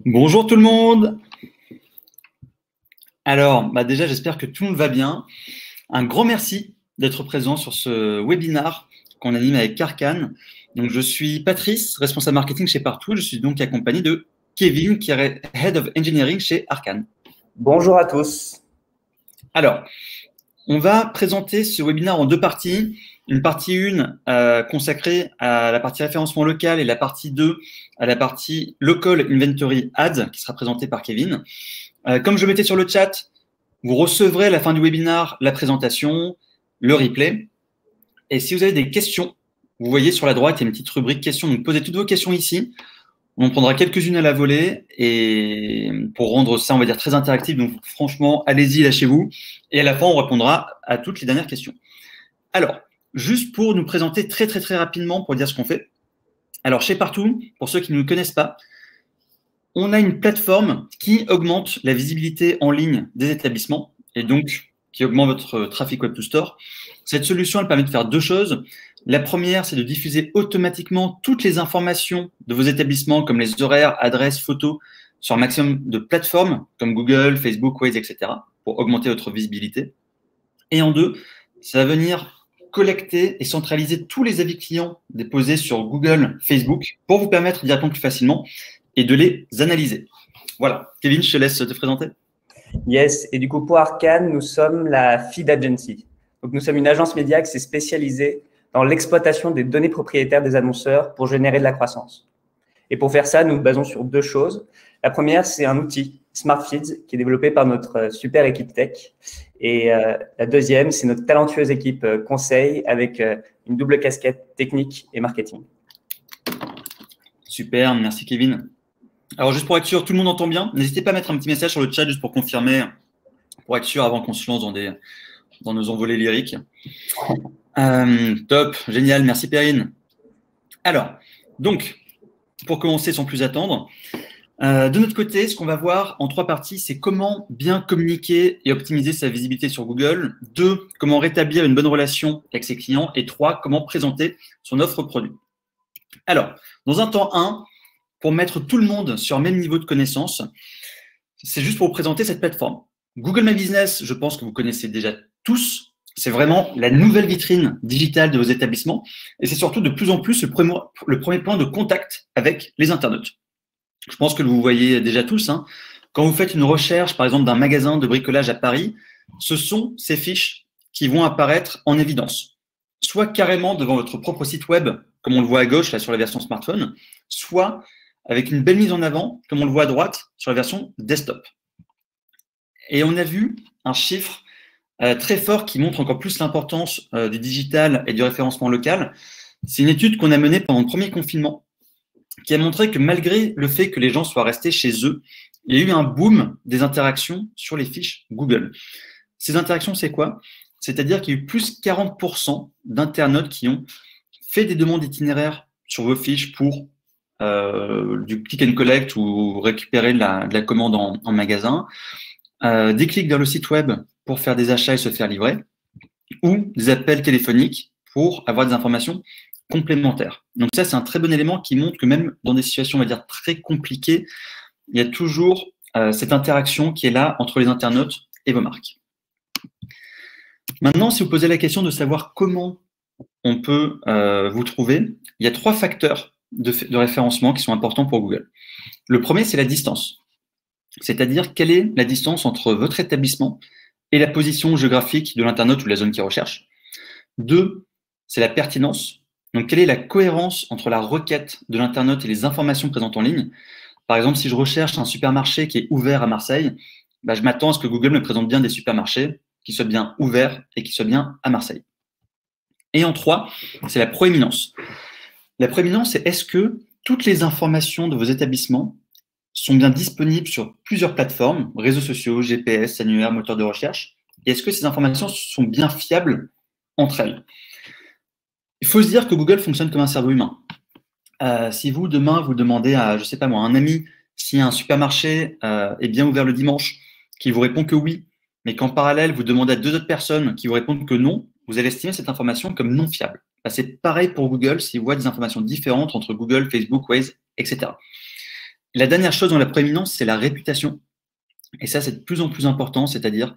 Bonjour tout le monde. Alors, déjà, j'espère que tout le monde va bien. Un grand merci d'être présent sur ce webinar qu'on anime avec Arcane. Donc, je suis Patrice, responsable marketing chez Partout. Je suis donc accompagné de Kevin, qui est Head of Engineering chez Arcane. Bonjour à tous. Alors, on va présenter ce webinaire en deux parties. Une partie 1 consacrée à la partie référencement local et la partie 2 à la partie Local Inventory Ads qui sera présentée par Kevin. Comme je mettais sur le chat, vous recevrez à la fin du webinaire la présentation, le replay. Et si vous avez des questions, vous voyez sur la droite, il y a une petite rubrique questions. Donc, posez toutes vos questions ici. On en prendra quelques-unes à la volée et pour rendre ça, on va dire, très interactif. Donc, franchement, allez-y, lâchez-vous. Et à la fin, on répondra à toutes les dernières questions. Alors, juste pour nous présenter très rapidement, pour dire ce qu'on fait. Alors, chez Partout, pour ceux qui ne nous connaissent pas, on a une plateforme qui augmente la visibilité en ligne des établissements et donc qui augmente votre trafic web to store. Cette solution, elle permet de faire deux choses. La première, c'est de diffuser automatiquement toutes les informations de vos établissements, comme les horaires, adresses, photos, sur un maximum de plateformes comme Google, Facebook, Waze, etc., pour augmenter votre visibilité. Et en deux, ça va venir collecter et centraliser tous les avis clients déposés sur Google, Facebook, pour vous permettre d'y répondre plus facilement et de les analyser. Voilà. Kevin, je te laisse te présenter. Yes, et du coup, pour Arcane, nous sommes la Feed Agency. Donc, nous sommes une agence média qui s'est spécialisée dans l'exploitation des données propriétaires des annonceurs pour générer de la croissance. Et pour faire ça, nous nous basons sur deux choses. La première, c'est un outil, Smart Feeds, qui est développé par notre super équipe tech. Et la deuxième, c'est notre talentueuse équipe conseil avec une double casquette technique et marketing. Super, merci Kevin. Alors, juste pour être sûr, tout le monde entend bien. N'hésitez pas à mettre un petit message sur le chat juste pour confirmer, pour être sûr avant qu'on se lance dans nos envolées lyriques. Top, génial, merci Perrine. Alors, donc, pour commencer sans plus attendre, de notre côté, ce qu'on va voir en trois parties, c'est comment bien communiquer et optimiser sa visibilité sur Google. 2, comment rétablir une bonne relation avec ses clients. Et 3, comment présenter son offre produit. Alors, dans un temps 1, pour mettre tout le monde sur le même niveau de connaissance, c'est juste pour vous présenter cette plateforme. Google My Business, je pense que vous connaissez déjà tous. C'est vraiment la nouvelle vitrine digitale de vos établissements. Et c'est surtout de plus en plus le premier point de contact avec les internautes. Je pense que vous voyez déjà tous. Quand vous faites une recherche, par exemple, d'un magasin de bricolage à Paris, ce sont ces fiches qui vont apparaître en évidence. Soit carrément devant votre propre site web, comme on le voit à gauche là sur la version smartphone, soit avec une belle mise en avant, comme on le voit à droite, sur la version desktop. Et on a vu un chiffre très fort qui montre encore plus l'importance du digital et du référencement local. C'est une étude qu'on a menée pendant le premier confinement qui a montré que malgré le fait que les gens soient restés chez eux, il y a eu un boom des interactions sur les fiches Google. Ces interactions, c'est quoi? C'est-à-dire qu'il y a eu plus 40% d'internautes qui ont fait des demandes d'itinéraires sur vos fiches pour du click and collect ou récupérer de la commande en magasin, des clics vers le site web pour faire des achats et se faire livrer, ou des appels téléphoniques pour avoir des informations complémentaires. Donc ça, c'est un très bon élément qui montre que même dans des situations, on va dire, très compliquées, il y a toujours cette interaction qui est là entre les internautes et vos marques. Maintenant, si vous posez la question de savoir comment on peut vous trouver, il y a 3 facteurs de référencement qui sont importants pour Google. Le premier, c'est la distance. C'est-à-dire quelle est la distance entre votre établissement et la position géographique de l'internaute ou de la zone qu'il recherche. 2, c'est la pertinence. Donc, quelle est la cohérence entre la requête de l'internaute et les informations présentes en ligne? Par exemple, si je recherche un supermarché qui est ouvert à Marseille, je m'attends à ce que Google me présente bien des supermarchés qui soient bien ouverts et qui soient bien à Marseille. Et en 3, c'est la proéminence. La proéminence, c'est est-ce que toutes les informations de vos établissements sont bien disponibles sur plusieurs plateformes, réseaux sociaux, GPS, annuaires, moteurs de recherche, et est-ce que ces informations sont bien fiables entre elles? Il faut se dire que Google fonctionne comme un cerveau humain. Si vous, demain, vous demandez à, je sais pas moi, un ami si un supermarché est bien ouvert le dimanche, qui vous répond que oui, mais qu'en parallèle, vous demandez à 2 autres personnes qui vous répondent que non, vous allez estimer cette information comme non fiable. C'est pareil pour Google s'il voit des informations différentes entre Google, Facebook, Waze, etc. La dernière chose dans la prééminence, c'est la réputation. Et ça, c'est de plus en plus important, c'est-à-dire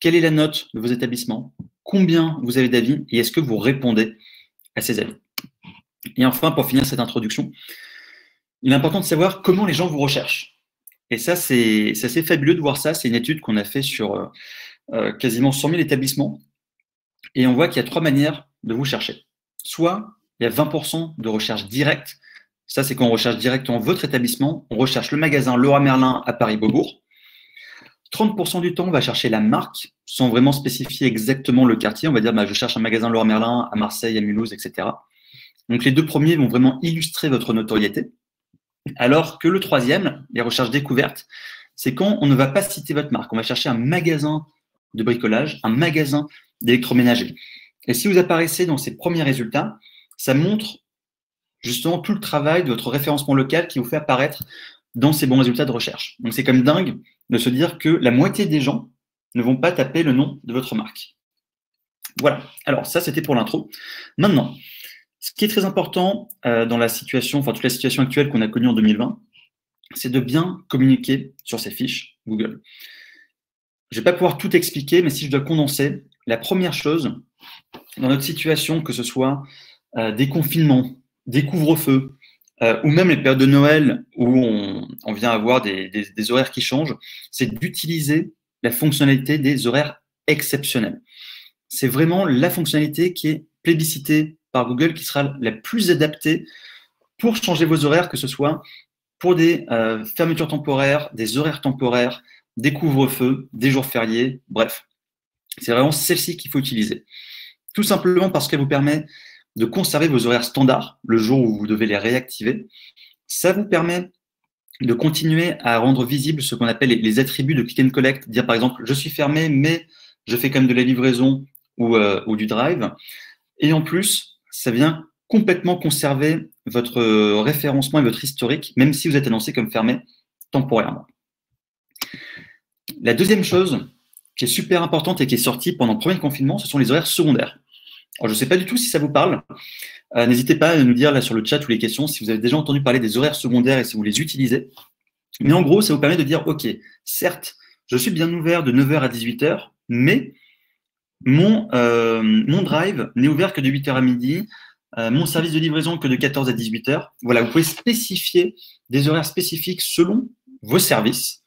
quelle est la note de vos établissements, combien vous avez d'avis et est-ce que vous répondez à ces avis. Et enfin, pour finir cette introduction, il est important de savoir comment les gens vous recherchent. Et ça, c'est assez fabuleux de voir ça. C'est une étude qu'on a fait sur quasiment 100 000 établissements. Et on voit qu'il y a 3 manières de vous chercher. Soit il y a 20% de recherche directe. Ça, c'est quand on recherche directement votre établissement. On recherche le magasin Leroy Merlin à Paris-Beaubourg. 30% du temps, on va chercher la marque sans vraiment spécifier exactement le quartier. On va dire, je cherche un magasin Leroy Merlin à Marseille, à Mulhouse, etc. Donc, les 2 premiers vont vraiment illustrer votre notoriété. Alors que le 3e, les recherches découvertes, c'est quand on ne va pas citer votre marque. On va chercher un magasin de bricolage, un magasin d'électroménager. Et si vous apparaissez dans ces premiers résultats, ça montre justement tout le travail de votre référencement local qui vous fait apparaître dans ces bons résultats de recherche. Donc, c'est comme dingue de se dire que la moitié des gens ne vont pas taper le nom de votre marque. Voilà. Alors, ça, c'était pour l'intro. Maintenant, ce qui est très important dans la situation, enfin, toute la situation actuelle qu'on a connue en 2020, c'est de bien communiquer sur ces fiches Google. Je ne vais pas pouvoir tout expliquer, mais si je dois condenser, la première chose, dans notre situation, que ce soit des confinements, des couvre-feux, ou même les périodes de Noël où on vient avoir des horaires qui changent, c'est d'utiliser la fonctionnalité des horaires exceptionnels. C'est vraiment la fonctionnalité qui est plébiscitée par Google, qui sera la plus adaptée pour changer vos horaires, que ce soit pour des fermetures temporaires, des horaires temporaires, des couvre-feux, des jours fériés, bref. C'est vraiment celle-ci qu'il faut utiliser. Tout simplement parce qu'elle vous permet de conserver vos horaires standards le jour où vous devez les réactiver. Ça vous permet de continuer à rendre visible ce qu'on appelle les attributs de click and collect, dire par exemple, je suis fermé, mais je fais quand même de la livraison ou du drive. Et en plus, ça vient complètement conserver votre référencement et votre historique, même si vous êtes annoncé comme fermé temporairement. La deuxième chose qui est super importante et qui est sortie pendant le premier confinement, ce sont les horaires secondaires. Alors, je ne sais pas du tout si ça vous parle. N'hésitez pas à nous dire là sur le chat ou les questions si vous avez déjà entendu parler des horaires secondaires et si vous les utilisez. Mais en gros, ça vous permet de dire, OK, certes, je suis bien ouvert de 9h à 18h, mais mon drive n'est ouvert que de 8h à midi, mon service de livraison que de 14 à 18h. Voilà, vous pouvez spécifier des horaires spécifiques selon vos services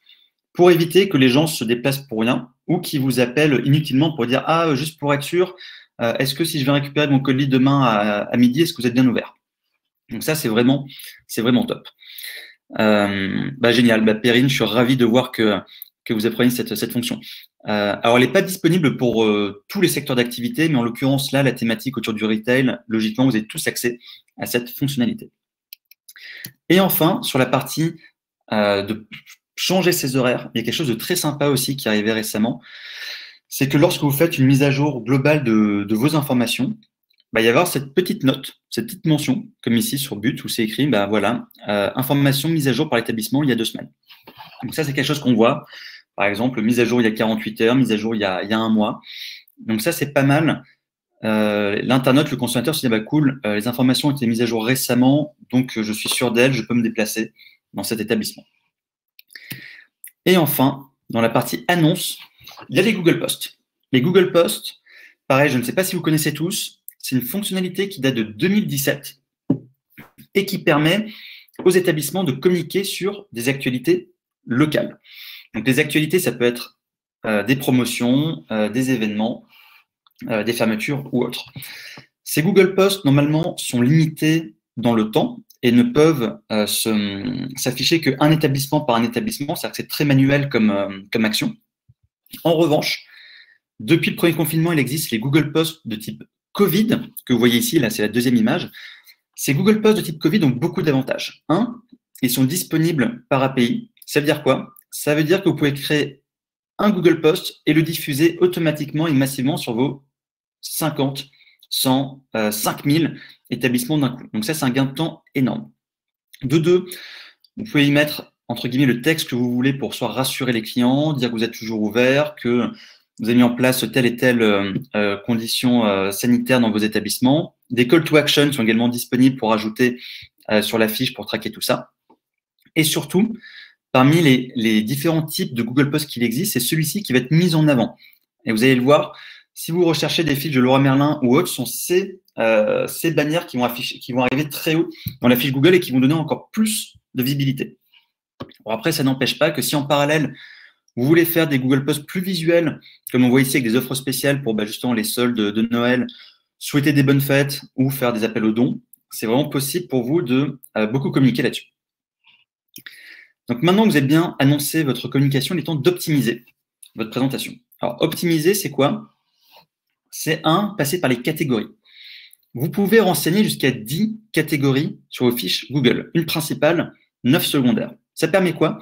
pour éviter que les gens se déplacent pour rien ou qu'ils vous appellent inutilement pour dire « Ah, juste pour être sûr, est-ce que si je viens récupérer mon colis demain à midi, est-ce que vous êtes bien ouvert ?» Donc ça, c'est vraiment top. Génial. Perrine, je suis ravi de voir que vous apprenez cette fonction. Alors, elle n'est pas disponible pour tous les secteurs d'activité, mais en l'occurrence, là, la thématique autour du retail, logiquement, vous avez tous accès à cette fonctionnalité. Et enfin, sur la partie de changer ses horaires, il y a quelque chose de très sympa aussi qui est arrivé récemment. C'est que lorsque vous faites une mise à jour globale de vos informations, il va y avoir cette petite note, cette petite mention, comme ici sur But, où c'est écrit, voilà, information mise à jour par l'établissement il y a 2 semaines. Donc ça, c'est quelque chose qu'on voit. Par exemple, mise à jour il y a 48 heures, mise à jour il y a 1 mois. Donc ça, c'est pas mal. L'internaute, le consommateur se dit, cool, les informations ont été mises à jour récemment, donc je suis sûr d'elles, je peux me déplacer dans cet établissement. Et enfin, dans la partie annonce, il y a les Google Posts. Les Google Posts, pareil, je ne sais pas si vous connaissez tous, c'est une fonctionnalité qui date de 2017 et qui permet aux établissements de communiquer sur des actualités locales. Donc, les actualités, ça peut être des promotions, des événements, des fermetures ou autres. Ces Google Posts, normalement, sont limités dans le temps et ne peuvent s'afficher qu'un établissement par un établissement, c'est-à-dire que c'est très manuel comme action. En revanche, depuis le premier confinement, il existe les Google Posts de type Covid, que vous voyez ici, là c'est la deuxième image. Ces Google Posts de type Covid ont beaucoup d'avantages. Un, ils sont disponibles par API. Ça veut dire quoi? Ça veut dire que vous pouvez créer un Google Post et le diffuser automatiquement et massivement sur vos 50, 100, 5000 établissements d'un coup. Donc ça, c'est un gain de temps énorme. De deux, vous pouvez y mettre, entre guillemets, le texte que vous voulez pour soit rassurer les clients, dire que vous êtes toujours ouvert, que vous avez mis en place telle et telle condition sanitaire dans vos établissements. Des call to action sont également disponibles pour ajouter sur la fiche pour traquer tout ça. Et surtout, parmi les différents types de Google Posts qu'il existe, c'est celui-ci qui va être mis en avant. Et vous allez le voir, si vous recherchez des fiches de Leroy Merlin ou autres, sont ces bannières qui vont arriver très haut dans la fiche Google et qui vont donner encore plus de visibilité. Bon, après, ça n'empêche pas que si en parallèle, vous voulez faire des Google Posts plus visuels, comme on voit ici avec des offres spéciales pour justement les soldes de Noël, souhaiter des bonnes fêtes ou faire des appels aux dons, c'est vraiment possible pour vous de beaucoup communiquer là-dessus. Donc maintenant que vous avez bien annoncé votre communication, il est temps d'optimiser votre présentation. Alors, optimiser, c'est quoi? C'est passer par les catégories. Vous pouvez renseigner jusqu'à 10 catégories sur vos fiches Google. Une principale, 9 secondaires. Ça permet quoi?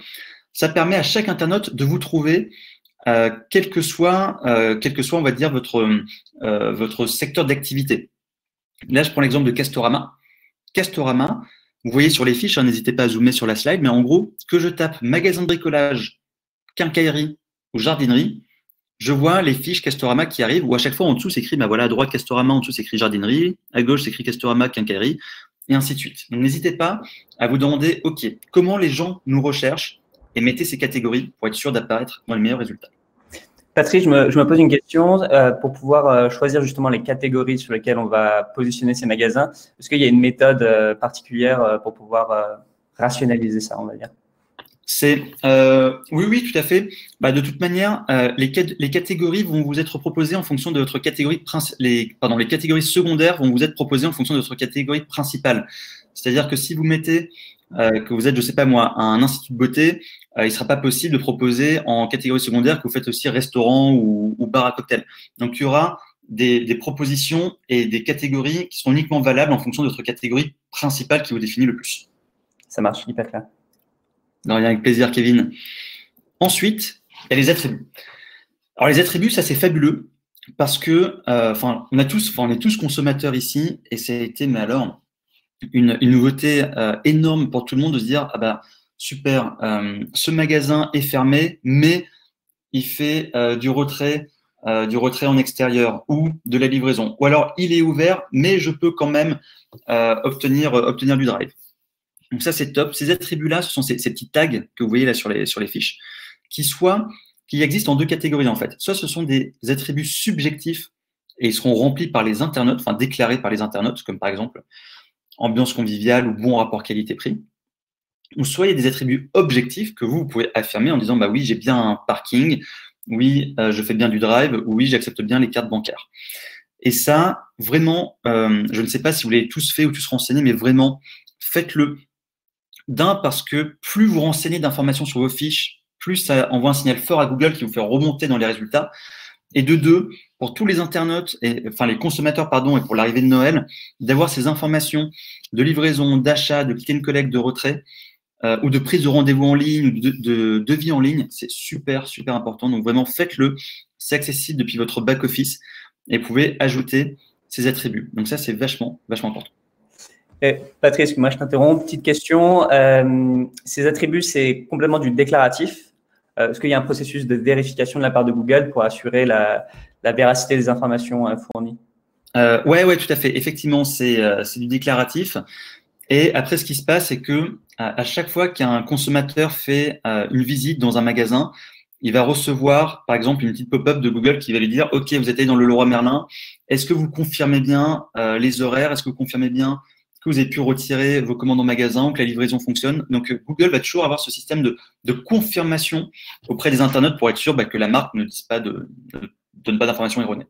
Ça permet à chaque internaute de vous trouver, quel que soit, on va dire, votre secteur d'activité. Là, je prends l'exemple de Castorama. Castorama, vous voyez sur les fiches, n'hésitez pas à zoomer sur la slide, mais en gros, que je tape magasin de bricolage, quincaillerie ou jardinerie, je vois les fiches Castorama qui arrivent, où à chaque fois, en dessous, c'est écrit, voilà, à droite, Castorama, en dessous, c'est écrit jardinerie, à gauche, c'est écrit Castorama, quincaillerie, et ainsi de suite. Donc, n'hésitez pas à vous demander, OK, comment les gens nous recherchent et mettez ces catégories pour être sûr d'apparaître dans les meilleurs résultats. Patrick, je me pose une question pour pouvoir choisir justement les catégories sur lesquelles on va positionner ces magasins. Est-ce qu'il y a une méthode particulière pour pouvoir rationaliser ça, on va dire? Oui, tout à fait. De toute manière, les catégories vont vous être proposées en fonction de votre catégorie les catégories secondaires vont vous être proposées en fonction de votre catégorie principale. C'est-à-dire que si vous mettez que vous êtes, je sais pas moi, un institut de beauté, il ne sera pas possible de proposer en catégorie secondaire que vous faites aussi restaurant ou bar à cocktail. Donc, il y aura des propositions et des catégories qui sont uniquement valables en fonction de votre catégorie principale qui vous définit le plus. Ça marche, hyper clair. Non, rien, avec plaisir, Kevin. Ensuite, il y a les attributs. Alors, les attributs, ça, c'est fabuleux parce que, on est tous consommateurs ici et ça a été, mais alors, une nouveauté énorme pour tout le monde de se dire, super, ce magasin est fermé, mais il fait du retrait en extérieur ou de la livraison. Ou alors, il est ouvert, mais je peux quand même obtenir du drive. Donc ça, c'est top. Ces attributs-là, ce sont ces petits tags que vous voyez là sur les fiches, qui existent en deux catégories en fait. Soit ce sont des attributs subjectifs et ils seront remplis par les internautes, enfin déclarés par les internautes, comme par exemple ambiance conviviale ou bon rapport qualité-prix. Ou soit il y a des attributs objectifs que vous pouvez affirmer en disant oui, j'ai bien un parking, oui, je fais bien du drive, oui, j'accepte bien les cartes bancaires. Et ça, vraiment, je ne sais pas si vous l'avez tous fait ou tous renseigné, mais vraiment, faites-le. Parce que plus vous renseignez d'informations sur vos fiches, plus ça envoie un signal fort à Google qui vous fait remonter dans les résultats. Et de deux, pour tous les internautes, les consommateurs, et pour l'arrivée de Noël, d'avoir ces informations de livraison, d'achat, de click and collect, de retrait, ou de prise de rendez-vous en ligne, ou de devis en ligne, c'est super, super important. Donc vraiment, faites-le. C'est accessible depuis votre back-office et vous pouvez ajouter ces attributs. Donc ça, c'est vachement, vachement important. Patrice, moi je t'interromps, petite question. Ces attributs, c'est complètement du déclaratif. Est-ce qu'il y a un processus de vérification de la part de Google pour assurer la véracité des informations fournies? Ouais, tout à fait. Effectivement, c'est du déclaratif. Et après, ce qui se passe, c'est que à chaque fois qu'un consommateur fait une visite dans un magasin, il va recevoir, par exemple, une petite pop-up de Google qui va lui dire « Ok, vous êtes allé dans le Leroy Merlin. Est-ce que vous confirmez bien les horaires? Est-ce que vous confirmez bien que vous avez pu retirer vos commandes en magasin ou que la livraison fonctionne ?» Donc, Google va toujours avoir ce système de confirmation auprès des internautes pour être sûr que la marque ne donne pas d'informations erronées.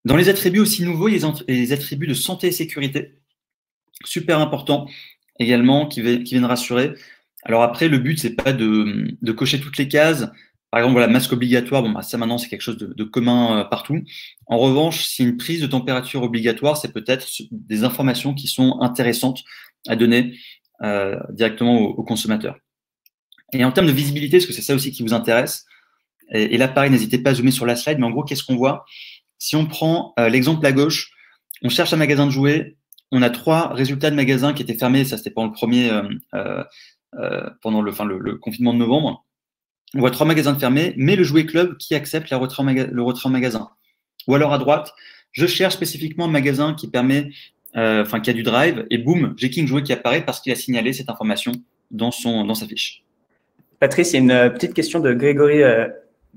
Dans les attributs aussi nouveaux, il y a les attributs de santé et sécurité. Super important également, qui viennent rassurer. Alors après, le but, c'est pas de cocher toutes les cases. Par exemple, voilà, masque obligatoire, ça maintenant, c'est quelque chose de commun partout. En revanche, si une prise de température obligatoire, c'est peut-être des informations qui sont intéressantes à donner directement aux consommateurs. Et en termes de visibilité, parce que c'est ça aussi qui vous intéresse, et là, pareil, n'hésitez pas à zoomer sur la slide, mais en gros, qu'est-ce qu'on voit? Si on prend l'exemple à gauche, on cherche un magasin de jouets, on a 3 résultats de magasins qui étaient fermés, ça c'était pendant le premier, pendant le confinement de novembre. On voit 3 magasins fermés, mais le jouet club qui accepte le retrait en magasin. Ou alors à droite, je cherche spécifiquement un magasin qui permet enfin qui a du drive, et boum, j'ai King Jouet qui apparaît parce qu'il a signalé cette information dans sa fiche. Patrice, il y a une petite question de Grégory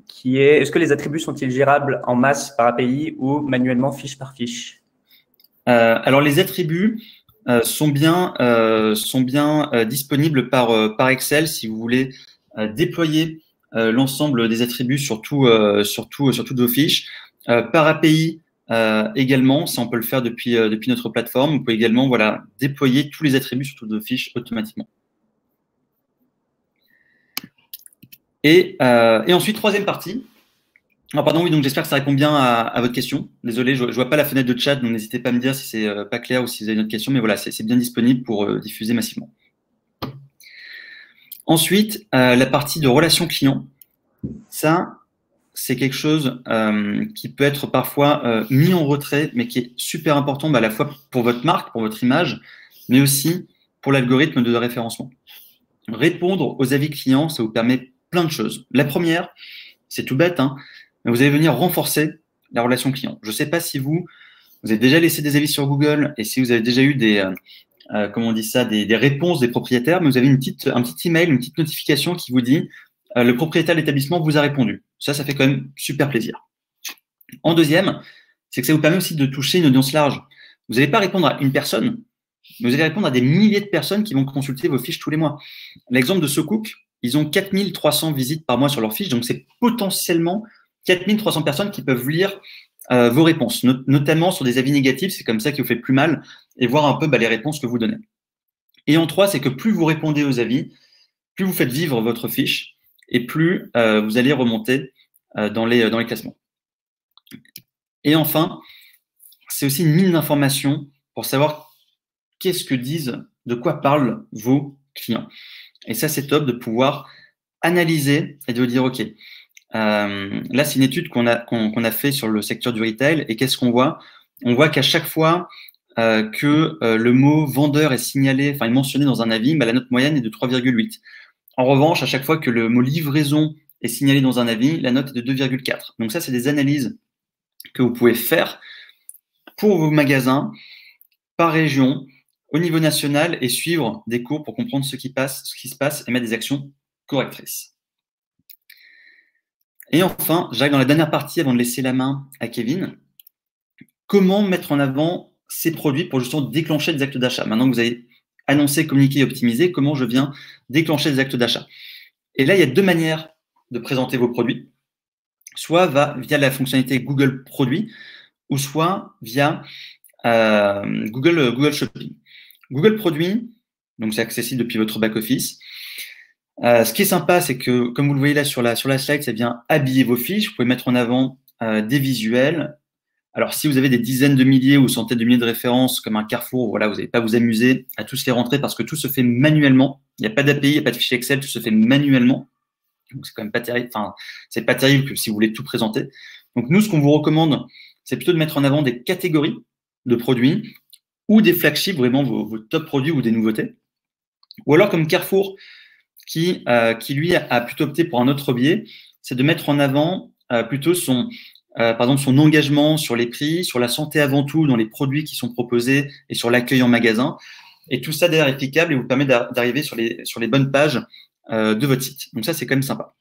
qui est: est-ce que les attributs sont-ils gérables en masse par API ou manuellement fiche par fiche? Alors les attributs sont bien disponibles par Excel si vous voulez déployer l'ensemble des attributs sur toutes vos fiches. Par API également, ça on peut le faire depuis notre plateforme. Vous pouvez également déployer tous les attributs sur toutes vos fiches automatiquement. Et ensuite, troisième partie. Ah, pardon, oui, donc j'espère que ça répond bien à votre question. Désolé, je ne vois pas la fenêtre de chat, donc n'hésitez pas à me dire si c'est pas clair ou si vous avez une autre question, mais voilà, c'est bien disponible pour diffuser massivement. Ensuite, la partie de relation client. Ça, c'est quelque chose qui peut être parfois mis en retrait, mais qui est super important à la fois pour votre marque, pour votre image, mais aussi pour l'algorithme de référencement. Répondre aux avis clients, ça vous permet plein de choses. La première, c'est tout bête, hein, mais vous allez venir renforcer la relation client. Je ne sais pas si vous avez déjà laissé des avis sur Google et si vous avez déjà eu des réponses des propriétaires, mais vous avez un petit email, une petite notification qui vous dit le propriétaire de l'établissement vous a répondu. Ça fait quand même super plaisir. En deuxième, c'est que ça vous permet aussi de toucher une audience large. Vous n'allez pas répondre à une personne, mais vous allez répondre à des milliers de personnes qui vont consulter vos fiches tous les mois. L'exemple de SoCook, ils ont 4300 visites par mois sur leurs fiches, donc c'est potentiellement 4300 personnes qui peuvent lire vos réponses, notamment sur des avis négatifs, c'est comme ça qu'il vous fait plus mal, et voir un peu les réponses que vous donnez. Et en trois, c'est que plus vous répondez aux avis, plus vous faites vivre votre fiche, et plus vous allez remonter dans les classements. Et enfin, c'est aussi une mine d'informations pour savoir qu'est-ce que disent, de quoi parlent vos clients. Et ça, c'est top de pouvoir analyser et de dire, OK, là, c'est une étude qu'on a fait sur le secteur du retail. Et qu'est-ce qu'on voit? On voit qu'à chaque fois que le mot vendeur est signalé, enfin, est mentionné dans un avis, la note moyenne est de 3,8. En revanche, à chaque fois que le mot livraison est signalé dans un avis, la note est de 2,4. Donc ça, c'est des analyses que vous pouvez faire pour vos magasins, par région, au niveau national, et suivre des cours pour comprendre ce qui se passe et mettre des actions correctrices. Et enfin, j'arrive dans la dernière partie avant de laisser la main à Kevin. Comment mettre en avant ces produits pour justement déclencher des actes d'achat? Maintenant que vous avez annoncé, communiqué et optimisé, comment je viens déclencher des actes d'achat? Et là, il y a deux manières de présenter vos produits. Soit via la fonctionnalité Google Produits, ou soit via Google Shopping. Google Produits, donc c'est accessible depuis votre back-office. Ce qui est sympa, c'est que, comme vous le voyez là sur la slide, ça vient habiller vos fiches. Vous pouvez mettre en avant des visuels. Alors, si vous avez des dizaines de milliers ou centaines de milliers de références, comme un Carrefour, voilà, vous n'allez pas vous amuser à tous les rentrer parce que tout se fait manuellement. Il n'y a pas d'API, il n'y a pas de fichier Excel, tout se fait manuellement. Donc, c'est quand même pas terrible. Enfin, c'est pas terrible que si vous voulez tout présenter. Donc, nous, ce qu'on vous recommande, c'est plutôt de mettre en avant des catégories de produits ou des flagships, vraiment vos top produits ou des nouveautés. Ou alors, comme Carrefour, qui lui a plutôt opté pour un autre biais, c'est de mettre en avant plutôt par exemple son engagement sur les prix, sur la santé avant tout dans les produits qui sont proposés et sur l'accueil en magasin. Et tout ça derrière est cliquable et vous permet d'arriver sur les bonnes pages de votre site. Donc ça, c'est quand même sympa.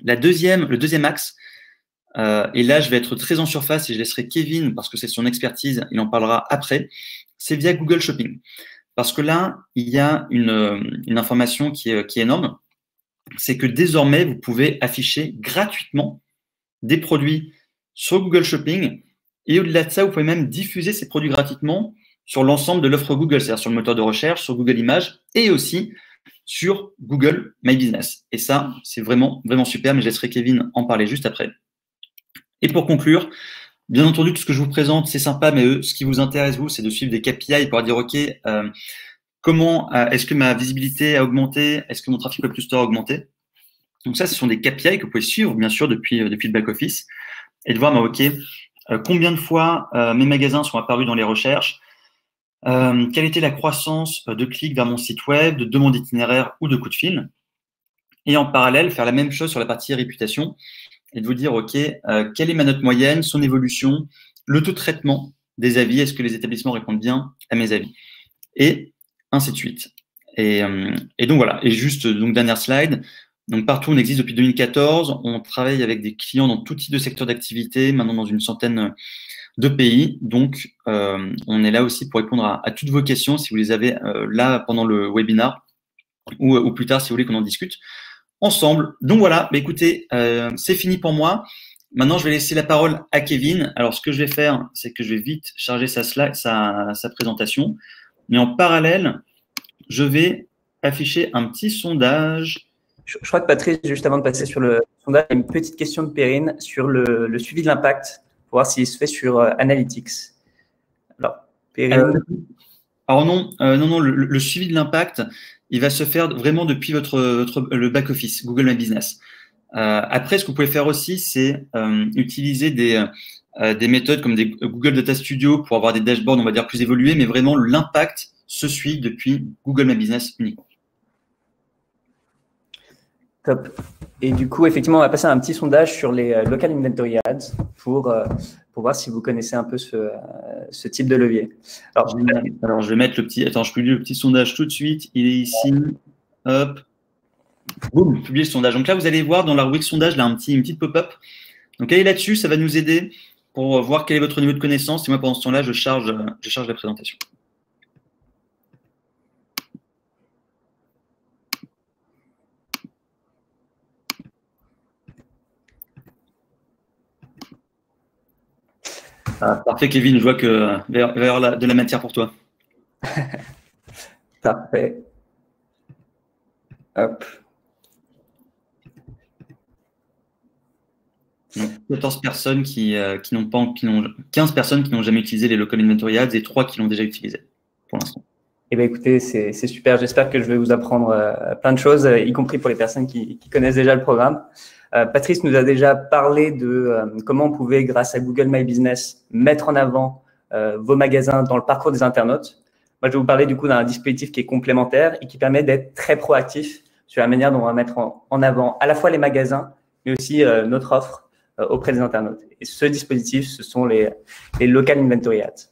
Le deuxième axe, et là, je vais être très en surface et je laisserai Kevin, parce que c'est son expertise, il en parlera après, c'est via Google Shopping. Parce que là, il y a une information qui est énorme, c'est que désormais, vous pouvez afficher gratuitement des produits sur Google Shopping, et au-delà de ça, vous pouvez même diffuser ces produits gratuitement sur l'ensemble de l'offre Google, c'est-à-dire sur le moteur de recherche, sur Google Images, et aussi sur Google My Business. Et ça, c'est vraiment, vraiment super, mais je laisserai Kevin en parler juste après. Et pour conclure, bien entendu, tout ce que je vous présente, c'est sympa, mais ce qui vous intéresse, vous, c'est de suivre des KPI pour dire, OK, comment est-ce que ma visibilité a augmenté? Est-ce que mon trafic web to store a augmenté? Donc ça, ce sont des KPI que vous pouvez suivre, bien sûr, depuis le back-office, et de voir, OK, combien de fois mes magasins sont apparus dans les recherches, quelle était la croissance de clics vers mon site web, de demandes itinéraires ou de coups de fil. Et en parallèle, faire la même chose sur la partie réputation et de vous dire, OK, quelle est ma note moyenne, son évolution, le taux de traitement des avis? Est-ce que les établissements répondent bien à mes avis? Et ainsi de suite. Et donc voilà. Et juste, donc dernière slide. Donc partout, on existe depuis 2014. On travaille avec des clients dans tout type de secteur d'activité, maintenant dans une centaine de pays. Donc, on est là aussi pour répondre à toutes vos questions si vous les avez là pendant le webinar ou plus tard si vous voulez qu'on en discute ensemble. Donc voilà, bah, écoutez, c'est fini pour moi. Maintenant, je vais laisser la parole à Kevin. Alors, ce que je vais faire, c'est que je vais vite charger sa présentation. Mais en parallèle, je vais afficher un petit sondage. Je crois que Patrice, juste avant de passer sur le sondage, il y a une petite question de Perrine sur le suivi de l'impact, pour voir s'il se fait sur Analytics. Alors, Perrine. Alors non, le suivi de l'impact, il va se faire vraiment depuis le back-office, Google My Business. Après, ce que vous pouvez faire aussi, c'est utiliser des méthodes comme des Google Data Studio pour avoir des dashboards, on va dire, plus évolués, mais vraiment, l'impact se suit depuis Google My Business uniquement. Top. Et du coup, effectivement, on va passer à un petit sondage sur les Local Inventory Ads pour voir si vous connaissez un peu ce type de levier. Alors, je vais mettre le petit… Attends, je publie le petit sondage tout de suite. Il est ici. Hop. Boum, publier le sondage. Donc là, vous allez voir dans la rubrique sondage, là, une petite pop-up. Donc, allez là-dessus, ça va nous aider pour voir quel est votre niveau de connaissance. Et moi, pendant ce temps-là, je charge la présentation. Ah, parfait, Kevin. Je vois que il va y avoir de la matière pour toi. Parfait. Hop. Donc, 14 personnes 15 personnes qui n'ont jamais utilisé les Local Inventory Ads et 3 qui l'ont déjà utilisé pour l'instant. Eh bien, écoutez, c'est super. J'espère que je vais vous apprendre plein de choses, y compris pour les personnes qui connaissent déjà le programme. Patrice nous a déjà parlé de comment on pouvait, grâce à Google My Business, mettre en avant vos magasins dans le parcours des internautes. Moi, je vais vous parler du coup d'un dispositif qui est complémentaire et qui permet d'être très proactif sur la manière dont on va mettre en avant à la fois les magasins, mais aussi notre offre auprès des internautes. Et ce dispositif, ce sont les Local Inventory Ads.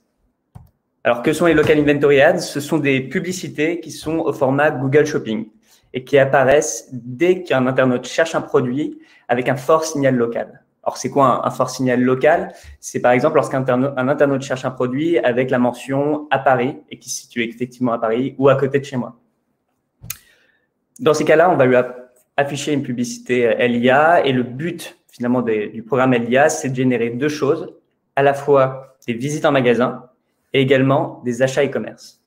Alors, que sont les Local Inventory Ads? Ce sont des publicités qui sont au format Google Shopping et qui apparaissent dès qu'un internaute cherche un produit avec un fort signal local. Alors, c'est quoi un fort signal local? C'est par exemple lorsqu'un internaute cherche un produit avec la mention à Paris et qui se situe effectivement à Paris ou à côté de chez moi. Dans ces cas-là, on va lui afficher une publicité LIA et le but finalement du programme LIA, c'est de générer deux choses, à la fois des visites en magasin et également des achats e-commerce.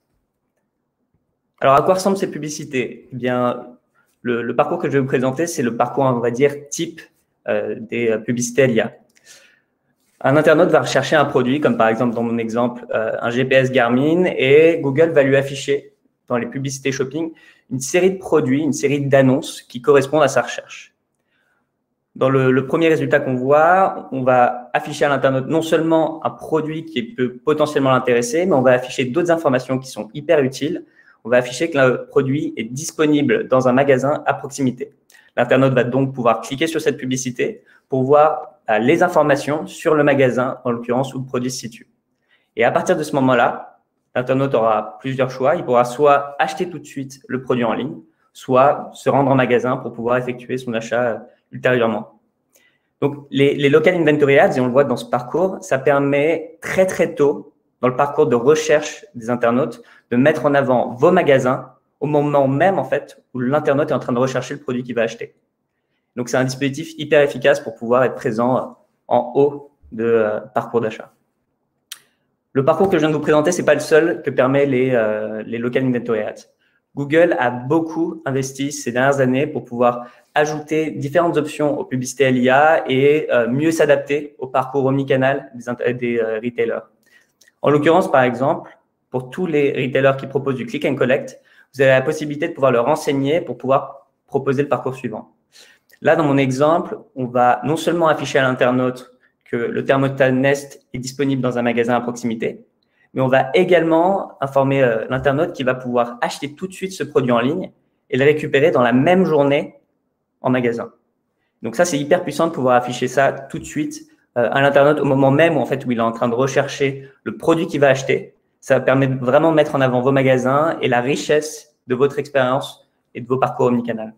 Alors, à quoi ressemblent ces publicités? Eh bien, le parcours que je vais vous présenter, c'est le parcours, on va dire, type des publicités LIA. Un internaute va rechercher un produit, comme par exemple dans mon exemple, un GPS Garmin, et Google va lui afficher dans les publicités shopping une série de produits, une série d'annonces qui correspondent à sa recherche. Dans le premier résultat qu'on voit, on va afficher à l'internaute non seulement un produit qui peut potentiellement l'intéresser, mais on va afficher d'autres informations qui sont hyper utiles. On va afficher que le produit est disponible dans un magasin à proximité. L'internaute va donc pouvoir cliquer sur cette publicité pour voir les informations sur le magasin, en l'occurrence, où le produit se situe. Et à partir de ce moment-là, l'internaute aura plusieurs choix. Il pourra soit acheter tout de suite le produit en ligne, soit se rendre en magasin pour pouvoir effectuer son achat ultérieurement. Donc, les Local Inventory Ads, et on le voit dans ce parcours, ça permet très, très tôt, dans le parcours de recherche des internautes, de mettre en avant vos magasins au moment même, en fait, où l'internaute est en train de rechercher le produit qu'il va acheter. Donc, c'est un dispositif hyper efficace pour pouvoir être présent en haut de parcours d'achat. Le parcours que je viens de vous présenter, c'est pas le seul que permet les Local Inventory Ads. Google a beaucoup investi ces dernières années pour pouvoir ajouter différentes options aux publicités LIA et mieux s'adapter au parcours omnicanal des retailers. En l'occurrence, par exemple, pour tous les retailers qui proposent du click and collect, vous avez la possibilité de pouvoir le renseigner pour pouvoir proposer le parcours suivant. Là, dans mon exemple, on va non seulement afficher à l'internaute que le thermostat Nest est disponible dans un magasin à proximité, mais on va également informer l'internaute qu'il va pouvoir acheter tout de suite ce produit en ligne et le récupérer dans la même journée en magasin. Donc ça, c'est hyper puissant de pouvoir afficher ça tout de suite à l'internaute au moment même où il est en train de rechercher le produit qu'il va acheter. Ça permet de vraiment mettre en avant vos magasins et la richesse de votre expérience et de vos parcours omnicanal.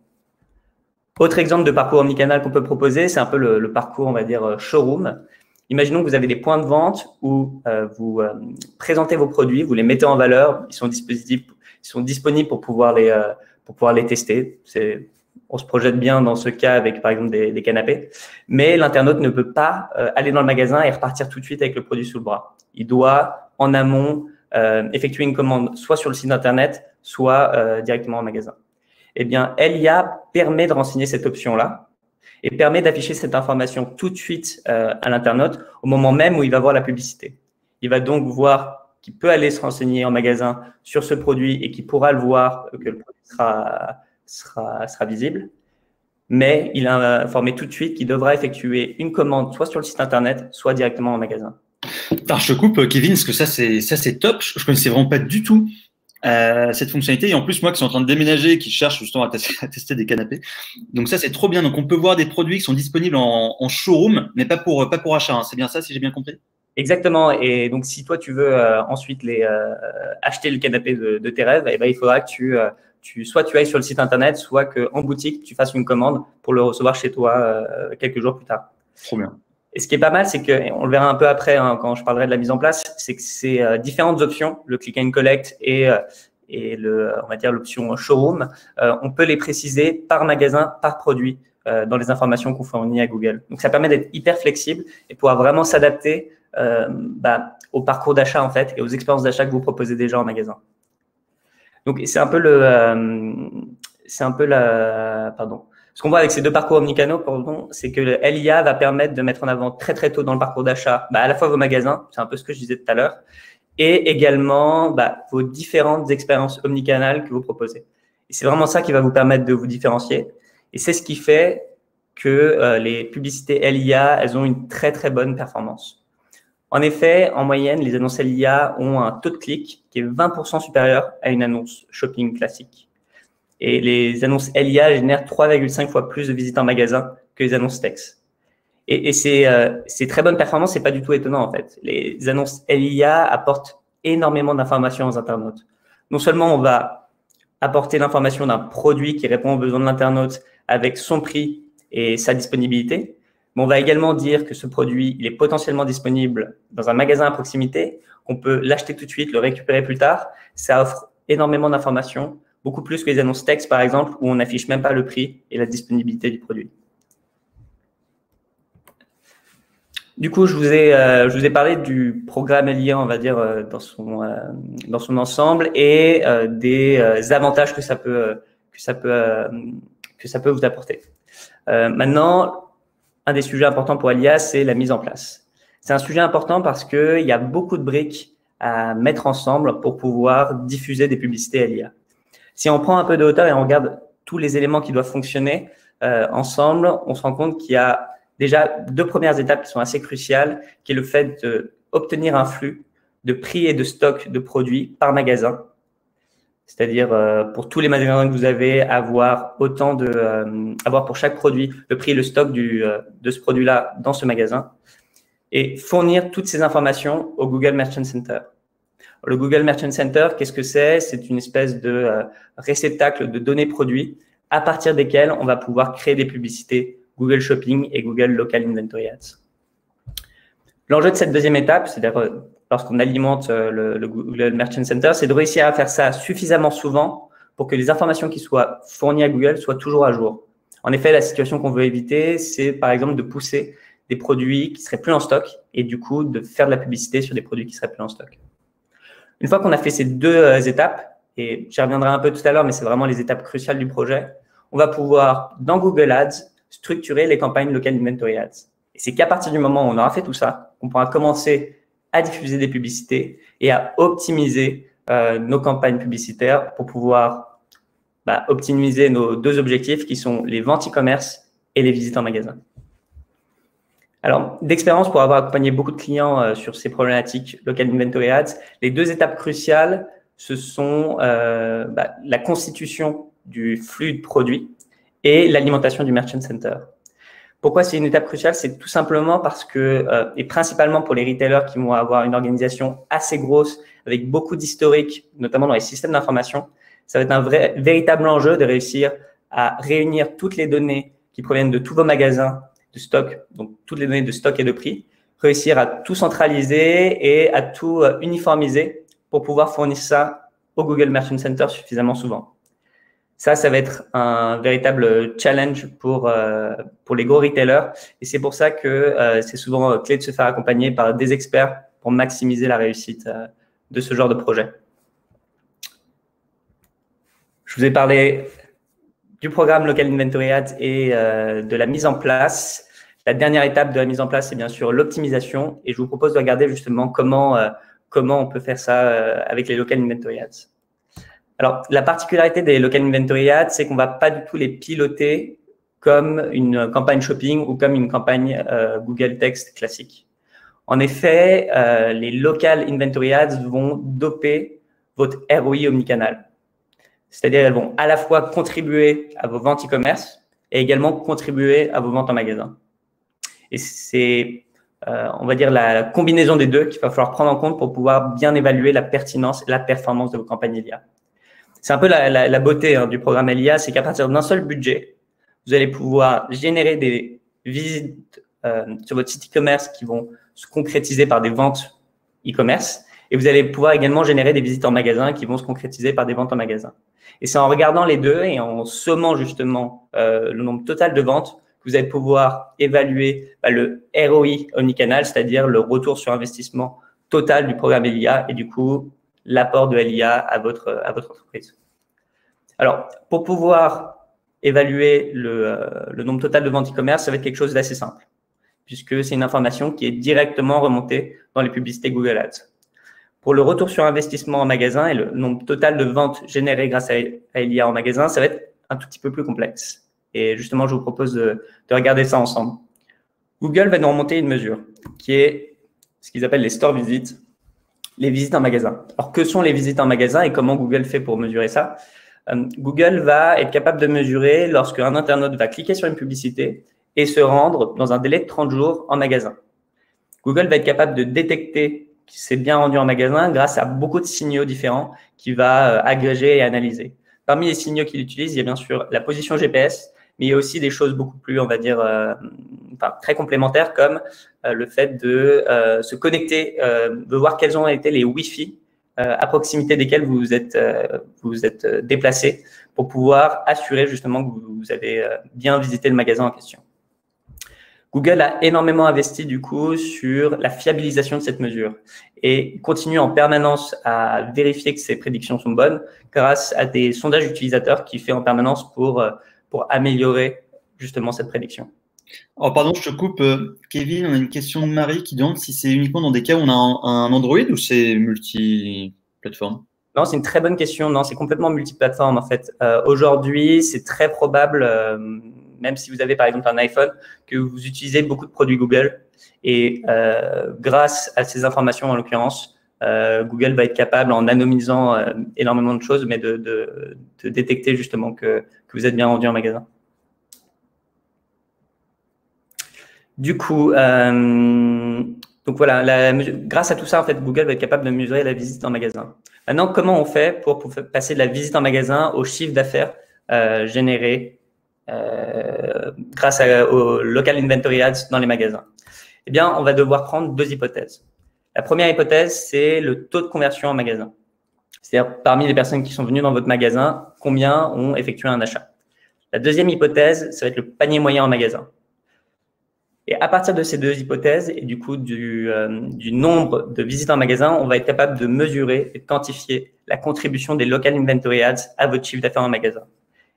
Autre exemple de parcours omnicanal qu'on peut proposer, c'est un peu le parcours, on va dire, showroom. Imaginons que vous avez des points de vente où vous présentez vos produits, vous les mettez en valeur, ils sont disponibles pour pouvoir les tester. On se projette bien dans ce cas avec, par exemple, des canapés. Mais l'internaute ne peut pas aller dans le magasin et repartir tout de suite avec le produit sous le bras. Il doit, en amont, effectuer une commande soit sur le site internet, soit directement en magasin. Eh bien, Elia permet de renseigner cette option-là et permet d'afficher cette information tout de suite à l'internaute au moment même où il va voir la publicité. Il va donc voir qu'il peut aller se renseigner en magasin sur ce produit et qu'il pourra le voir, que le produit sera visible. Mais il a informé tout de suite qu'il devra effectuer une commande soit sur le site internet, soit directement en magasin. Alors, je te coupe, Kevin, parce que ça, c'est top. Je ne connaissais vraiment pas du tout cette fonctionnalité. Et en plus, moi qui suis en train de déménager, qui cherche justement à tester des canapés. Donc ça, c'est trop bien. Donc on peut voir des produits qui sont disponibles en showroom, mais pas pour achat. Hein. C'est bien ça, si j'ai bien compris? Exactement. Et donc, si toi, tu veux ensuite acheter le canapé de tes rêves, eh ben, il faudra que soit tu ailles sur le site internet, soit qu'en boutique, tu fasses une commande pour le recevoir chez toi quelques jours plus tard. Trop bien. Et ce qui est pas mal, c'est que, on le verra un peu après quand je parlerai de la mise en place, c'est que ces différentes options, le click and collect et on va dire l'option showroom, on peut les préciser par magasin, par produit dans les informations qu'on fournit à Google. Donc, ça permet d'être hyper flexible et pouvoir vraiment s'adapter au parcours d'achat en fait et aux expériences d'achat que vous proposez déjà en magasin. Donc, c'est un peu ce qu'on voit avec ces deux parcours omnicanaux, c'est que l'IA va permettre de mettre en avant très très tôt dans le parcours d'achat, à la fois vos magasins, c'est un peu ce que je disais tout à l'heure, et également vos différentes expériences omnicanales que vous proposez. Et c'est vraiment ça qui va vous permettre de vous différencier. Et c'est ce qui fait que les publicités LIA, elles ont une très très bonne performance. En effet, en moyenne, les annonces LIA ont un taux de clic qui est 20% supérieur à une annonce shopping classique. Et les annonces LIA génèrent 3,5 fois plus de visites en magasin que les annonces texte. Et ces très bonnes performances, c'est pas du tout étonnant en fait. Les annonces LIA apportent énormément d'informations aux internautes. Non seulement on va apporter l'information d'un produit qui répond aux besoins de l'internaute avec son prix et sa disponibilité, mais on va également dire que ce produit, il est potentiellement disponible dans un magasin à proximité, qu'on peut l'acheter tout de suite, le récupérer plus tard. Ça offre énormément d'informations, beaucoup plus que les annonces texte, par exemple, où on n'affiche même pas le prix et la disponibilité du produit. Du coup, je vous ai parlé du programme LIA, on va dire, dans son ensemble et des avantages que ça peut vous apporter. Maintenant, un des sujets importants pour LIA, c'est la mise en place. C'est un sujet important parce qu'il y a beaucoup de briques à mettre ensemble pour pouvoir diffuser des publicités LIA. Si on prend un peu de hauteur et on regarde tous les éléments qui doivent fonctionner ensemble, on se rend compte qu'il y a déjà deux premières étapes qui sont assez cruciales, qui est le fait d'obtenir un flux de prix et de stock de produits par magasin. C'est-à-dire, pour tous les magasins que vous avez, avoir pour chaque produit le prix et le stock de ce produit-là dans ce magasin et fournir toutes ces informations au Google Merchant Center. Le Google Merchant Center, qu'est-ce que c'est? C'est une espèce de réceptacle de données produits à partir desquels on va pouvoir créer des publicités Google Shopping et Google Local Inventory Ads. L'enjeu de cette deuxième étape, c'est-à-dire lorsqu'on alimente le Google Merchant Center, c'est de réussir à faire ça suffisamment souvent pour que les informations qui soient fournies à Google soient toujours à jour. En effet, la situation qu'on veut éviter, c'est par exemple de pousser des produits qui seraient plus en stock et du coup de faire de la publicité sur des produits qui seraient plus en stock. Une fois qu'on a fait ces deux étapes, et j'y reviendrai un peu tout à l'heure, mais c'est vraiment les étapes cruciales du projet, on va pouvoir, dans Google Ads, structurer les campagnes Local Inventory Ads. Et c'est qu'à partir du moment où on aura fait tout ça, on pourra commencer à diffuser des publicités et à optimiser nos campagnes publicitaires pour pouvoir optimiser nos deux objectifs qui sont les ventes e-commerce et les visites en magasin. Alors, d'expérience, pour avoir accompagné beaucoup de clients sur ces problématiques Local Inventory Ads, les deux étapes cruciales, ce sont la constitution du flux de produits et l'alimentation du Merchant Center. Pourquoi c'est une étape cruciale? C'est tout simplement parce que, et principalement pour les retailers qui vont avoir une organisation assez grosse, avec beaucoup d'historique, notamment dans les systèmes d'information, ça va être un véritable enjeu de réussir à réunir toutes les données qui proviennent de tous vos magasins de stock, donc toutes les données de stock et de prix, réussir à tout centraliser et à tout uniformiser pour pouvoir fournir ça au Google Merchant Center suffisamment souvent. Ça va être un véritable challenge pour les gros retailers. Et c'est pour ça que c'est souvent clé de se faire accompagner par des experts pour maximiser la réussite de ce genre de projet. Je vous ai parlé du programme Local Inventory Ads et de la mise en place. La dernière étape de la mise en place, c'est bien sûr l'optimisation. Et je vous propose de regarder justement comment on peut faire ça avec les Local Inventory Ads. Alors, la particularité des Local Inventory Ads, c'est qu'on ne va pas du tout les piloter comme une campagne shopping ou comme une campagne Google Text classique. En effet, les Local Inventory Ads vont doper votre ROI omnicanal. C'est-à-dire, elles vont à la fois contribuer à vos ventes e-commerce et également contribuer à vos ventes en magasin. Et c'est, on va dire, la combinaison des deux qu'il va falloir prendre en compte pour pouvoir bien évaluer la pertinence et la performance de vos campagnes LIA. C'est un peu la beauté du programme LIA, c'est qu'à partir d'un seul budget, vous allez pouvoir générer des visites sur votre site e-commerce qui vont se concrétiser par des ventes e-commerce. Et vous allez pouvoir également générer des visites en magasin qui vont se concrétiser par des ventes en magasin. Et c'est en regardant les deux et en sommant justement le nombre total de ventes que vous allez pouvoir évaluer le ROI omnicanal, c'est-à-dire le retour sur investissement total du programme LIA et du coup, l'apport de LIA à votre entreprise. Alors, pour pouvoir évaluer le nombre total de ventes e-commerce, ça va être quelque chose d'assez simple, puisque c'est une information qui est directement remontée dans les publicités Google Ads. Pour le retour sur investissement en magasin et le nombre total de ventes générées grâce à LIA en magasin, ça va être un tout petit peu plus complexe. Et justement, je vous propose de regarder ça ensemble. Google va nous remonter une mesure qui est ce qu'ils appellent les store visits, les visites en magasin. Alors, que sont les visites en magasin et comment Google fait pour mesurer ça? Google va être capable de mesurer lorsque un internaute va cliquer sur une publicité et se rendre dans un délai de 30 jours en magasin. Google va être capable de détecter qui s'est bien rendu en magasin grâce à beaucoup de signaux différents qu'il va agréger et analyser. Parmi les signaux qu'il utilise, il y a bien sûr la position GPS, mais il y a aussi des choses beaucoup plus, on va dire, très complémentaires comme le fait de se connecter, de voir quels ont été les Wi-Fi à proximité desquels vous vous êtes déplacé pour pouvoir assurer justement que vous avez bien visité le magasin en question. Google a énormément investi du coup sur la fiabilisation de cette mesure et continue en permanence à vérifier que ses prédictions sont bonnes grâce à des sondages utilisateurs qu'il fait en permanence pour améliorer justement cette prédiction. Oh, pardon, je te coupe. Kevin, on a une question de Marie qui demande si c'est uniquement dans des cas où on a un Android ou c'est multi-plateforme? Non, c'est une très bonne question. Non, c'est complètement multiplateforme en fait. Aujourd'hui, c'est très probable, même si vous avez par exemple un iPhone, que vous utilisez beaucoup de produits Google. Et grâce à ces informations en l'occurrence, Google va être capable, en anonymisant énormément de choses, mais de détecter justement que vous êtes bien rendu en magasin. Du coup, donc voilà, grâce à tout ça, en fait, Google va être capable de mesurer la visite en magasin. Maintenant, comment on fait pour passer de la visite en magasin au chiffre d'affaires généré grâce au Local Inventory Ads dans les magasins? Eh bien, on va devoir prendre deux hypothèses. La première hypothèse, c'est le taux de conversion en magasin. C'est-à-dire, parmi les personnes qui sont venues dans votre magasin, combien ont effectué un achat? La deuxième hypothèse, ça va être le panier moyen en magasin. Et à partir de ces deux hypothèses et du coup du nombre de visites en magasin, on va être capable de mesurer et de quantifier la contribution des Local Inventory Ads à votre chiffre d'affaires en magasin.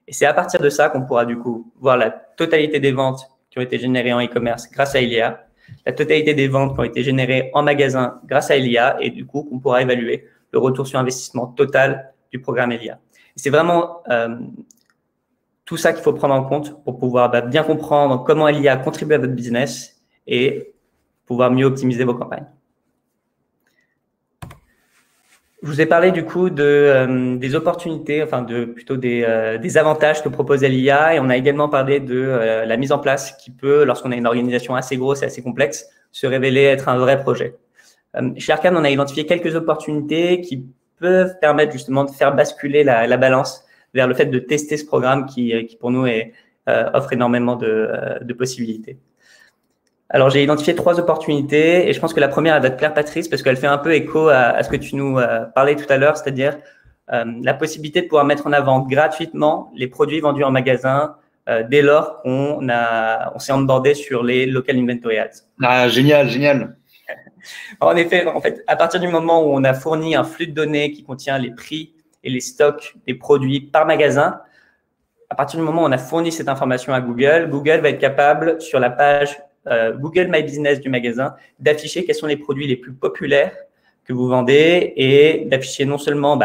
Et c'est à partir de ça qu'on pourra du coup voir la totalité des ventes qui ont été générées en e-commerce grâce à LIA, la totalité des ventes qui ont été générées en magasin grâce à LIA et du coup qu'on pourra évaluer le retour sur investissement total du programme LIA. C'est vraiment tout ça qu'il faut prendre en compte pour pouvoir bien comprendre comment LIA contribue à votre business et pouvoir mieux optimiser vos campagnes. Je vous ai parlé du coup des opportunités, enfin plutôt des avantages que propose l'IA, et on a également parlé de la mise en place qui peut, lorsqu'on a une organisation assez grosse et assez complexe, se révéler être un vrai projet. Chez Arcane, on a identifié quelques opportunités qui peuvent permettre justement de faire basculer la balance vers le fait de tester ce programme qui pour nous offre énormément de possibilités. Alors, j'ai identifié 3 opportunités et je pense que la première, elle va te plaire, Patrice, parce qu'elle fait un peu écho à ce que tu nous parlais tout à l'heure, c'est-à-dire la possibilité de pouvoir mettre en avant gratuitement les produits vendus en magasin dès lors qu'on s'est onboardé sur les Local Inventory Ads. Ah, génial, génial. En effet, à partir du moment où on a fourni un flux de données qui contient les prix et les stocks des produits par magasin, à partir du moment où on a fourni cette information à Google, Google va être capable, sur la page Google My Business du magasin, d'afficher quels sont les produits les plus populaires que vous vendez et d'afficher non seulement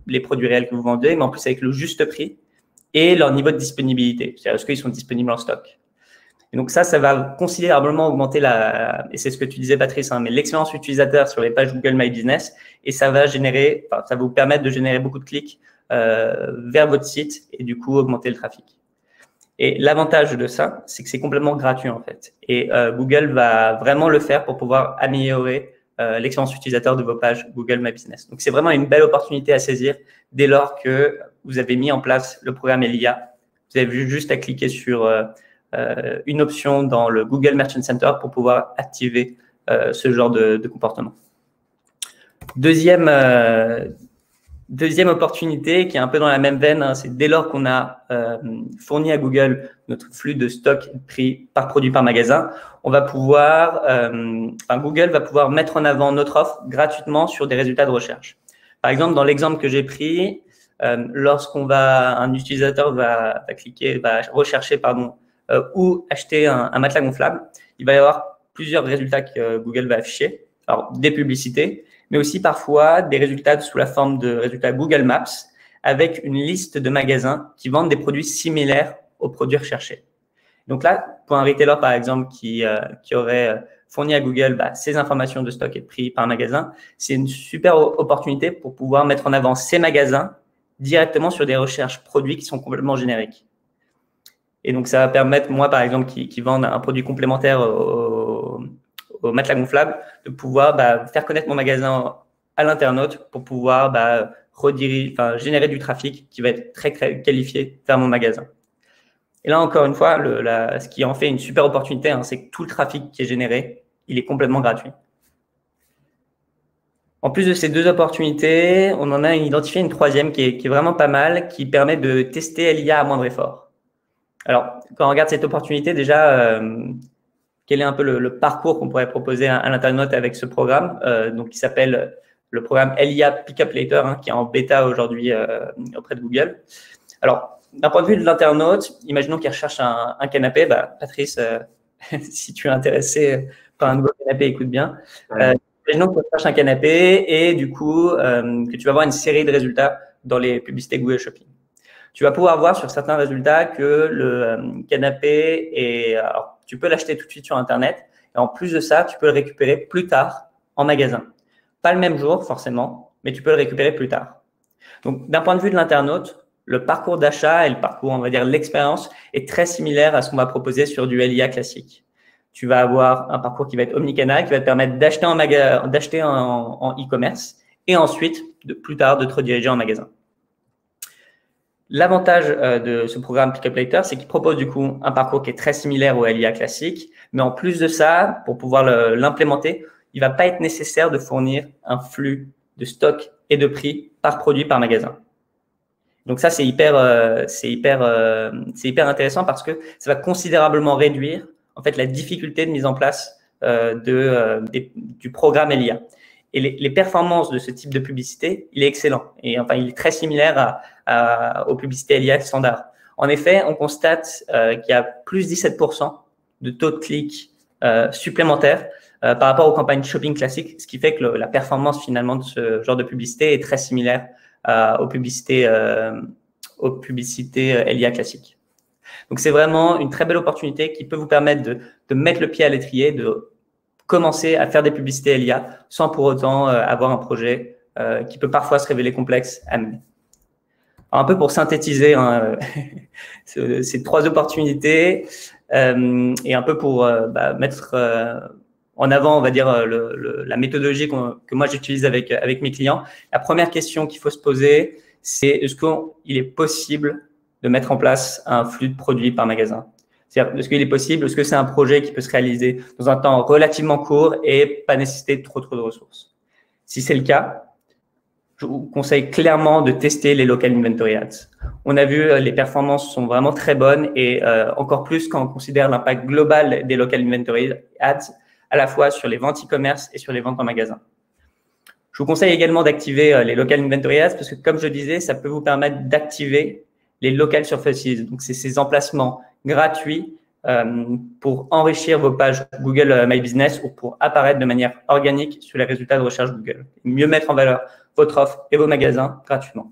les produits réels que vous vendez, mais en plus avec le juste prix et leur niveau de disponibilité. C'est-à-dire, est-ce qu'ils sont disponibles en stock? Et donc ça va considérablement augmenter et c'est ce que tu disais, Patrice, mais l'expérience utilisateur sur les pages Google My Business, et ça va vous permettre de générer beaucoup de clics vers votre site et du coup augmenter le trafic. Et l'avantage de ça, c'est que c'est complètement gratuit en fait. Et Google va vraiment le faire pour pouvoir améliorer l'expérience utilisateur de vos pages Google My Business. Donc c'est vraiment une belle opportunité à saisir dès lors que vous avez mis en place le programme LIA. Vous avez juste à cliquer sur une option dans le Google Merchant Center pour pouvoir activer ce genre de comportement. Deuxième opportunité qui est un peu dans la même veine, c'est dès lors qu'on a fourni à Google notre flux de stock pris par produit par magasin, Google va pouvoir mettre en avant notre offre gratuitement sur des résultats de recherche. Par exemple, dans l'exemple que j'ai pris, un utilisateur va rechercher ou acheter un matelas gonflable, il va y avoir plusieurs résultats que Google va afficher. Alors, des publicités, mais aussi parfois des résultats sous la forme de résultats Google Maps avec une liste de magasins qui vendent des produits similaires aux produits recherchés. Donc là, pour un retailer, par exemple, qui aurait fourni à Google ces informations de stock et de prix par magasin, c'est une super opportunité pour pouvoir mettre en avant ces magasins directement sur des recherches produits qui sont complètement génériques. Et donc, ça va permettre, moi, par exemple, qui vendent un produit complémentaire au matelas gonflable, de pouvoir faire connaître mon magasin à l'internaute pour pouvoir générer du trafic qui va être très qualifié vers mon magasin. Et là, encore une fois, ce qui en fait une super opportunité, c'est que tout le trafic qui est généré, il est complètement gratuit. En plus de ces 2 opportunités, on en a identifié une troisième qui est vraiment pas mal, qui permet de tester l'IA à moindre effort. Alors, quand on regarde cette opportunité, déjà, quel est un peu le parcours qu'on pourrait proposer à l'internaute avec ce programme, qui s'appelle le programme LIA Pickup Later, qui est en bêta aujourd'hui auprès de Google. Alors, d'un point de vue de l'internaute, imaginons qu'il recherche un canapé. Patrice, si tu es intéressé par un nouveau canapé, écoute bien. Imaginons que tu recherches un canapé et du coup, que tu vas voir une série de résultats dans les publicités Google Shopping. Tu vas pouvoir voir sur certains résultats que le canapé alors, tu peux l'acheter tout de suite sur Internet. Et en plus de ça, tu peux le récupérer plus tard en magasin. Pas le même jour, forcément, mais tu peux le récupérer plus tard. Donc, d'un point de vue de l'internaute, le parcours d'achat et le parcours, on va dire, l'expérience est très similaire à ce qu'on va proposer sur du LIA classique. Tu vas avoir un parcours qui va être omnicanal, qui va te permettre d'acheter en e-commerce et ensuite, plus tard, de te rediriger en magasin. L'avantage de ce programme Pickup Later, c'est qu'il propose du coup un parcours qui est très similaire au LIA classique, mais en plus de ça, pour pouvoir l'implémenter, il ne va pas être nécessaire de fournir un flux de stock et de prix par produit par magasin. Donc ça, c'est hyper intéressant parce que ça va considérablement réduire en fait la difficulté de mise en place du programme LIA. Et les performances de ce type de publicité, il est excellent. Et enfin, il est très similaire aux publicités LIA standard. En effet, on constate qu'il y a plus 17% de taux de clic supplémentaires par rapport aux campagnes shopping classiques, ce qui fait que la performance finalement de ce genre de publicité est très similaire aux publicités LIA classiques. Donc, c'est vraiment une très belle opportunité qui peut vous permettre de mettre le pied à l'étrier, de commencer à faire des publicités LIA sans pour autant avoir un projet qui peut parfois se révéler complexe à mener. Alors, un peu pour synthétiser ces 3 opportunités et un peu pour mettre en avant, on va dire, la méthodologie que moi j'utilise avec mes clients. La première question qu'il faut se poser, c'est est-ce qu'il est possible de mettre en place un flux de produits par magasin? C'est-à-dire, est-ce qu'il est possible, est-ce que c'est un projet qui peut se réaliser dans un temps relativement court et pas nécessiter trop de ressources? Si c'est le cas, je vous conseille clairement de tester les local inventory ads. On a vu les performances sont vraiment très bonnes et encore plus quand on considère l'impact global des local inventory ads à la fois sur les ventes e-commerce et sur les ventes en magasin. Je vous conseille également d'activer les local inventory ads parce que, comme je disais, ça peut vous permettre d'activer les local surfaces. Donc, c'est ces emplacements gratuits pour enrichir vos pages Google My Business ou pour apparaître de manière organique sur les résultats de recherche Google. Mieux mettre en valeur votre offre et vos magasins gratuitement.